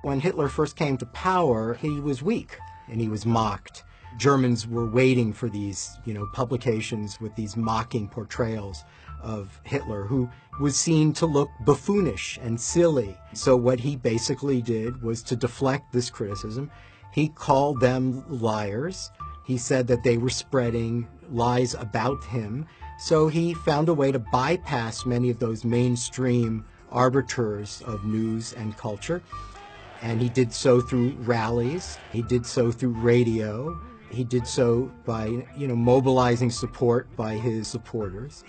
When Hitler first came to power, he was weak and he was mocked. Germans were waiting for these, publications with these mocking portrayals of Hitler, who was seen to look buffoonish and silly. So what he basically did was to deflect this criticism. He called them liars. He said that they were spreading lies about him. So he found a way to bypass many of those mainstream arbiters of news and culture. And he did so through rallies. He did so through radio. He did so by, mobilizing support by his supporters.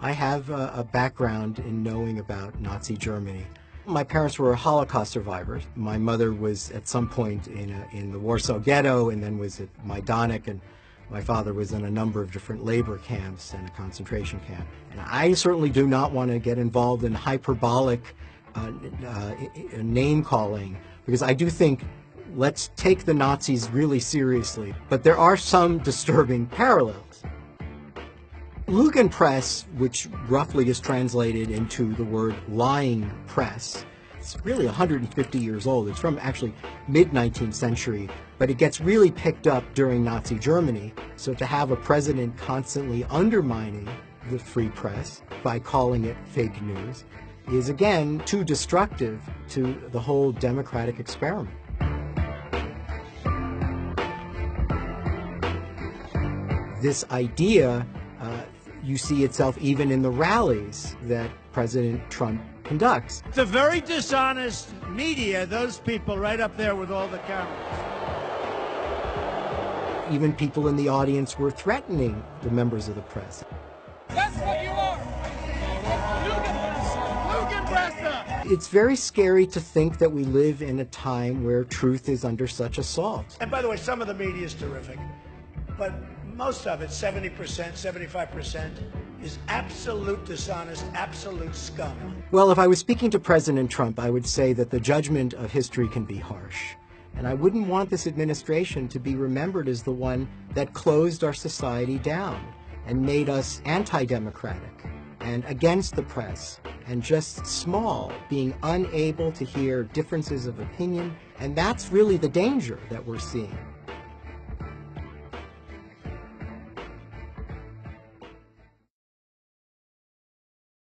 I have a background in knowing about Nazi Germany. My parents were Holocaust survivors. My mother was at some point in the Warsaw Ghetto and then was at Majdanek, and my father was in a number of different labor camps and a concentration camp. And I certainly do not want to get involved in hyperbolic name-calling, because I do think let's take the Nazis really seriously. But there are some disturbing parallels. Lügenpresse, which roughly is translated into the word lying press, it's really 150 years old. It's from actually mid-19th century, but it gets really picked up during Nazi Germany. So to have a president constantly undermining the free press by calling it fake news is, again, too destructive to the whole democratic experiment. This idea, you see itself even in the rallies that President Trump conducts. It's a very dishonest media, those people right up there with all the cameras. Even people in the audience were threatening the members of the press. That's what you are! Lügenpresse! It's very scary to think that we live in a time where truth is under such assault. And by the way, some of the media is terrific, but most of it, 70%, 75%, is absolute dishonest, absolute scum. Well, if I was speaking to President Trump, I would say that the judgment of history can be harsh. And I wouldn't want this administration to be remembered as the one that closed our society down and made us anti-democratic and against the press and just small, being unable to hear differences of opinion. And that's really the danger that we're seeing.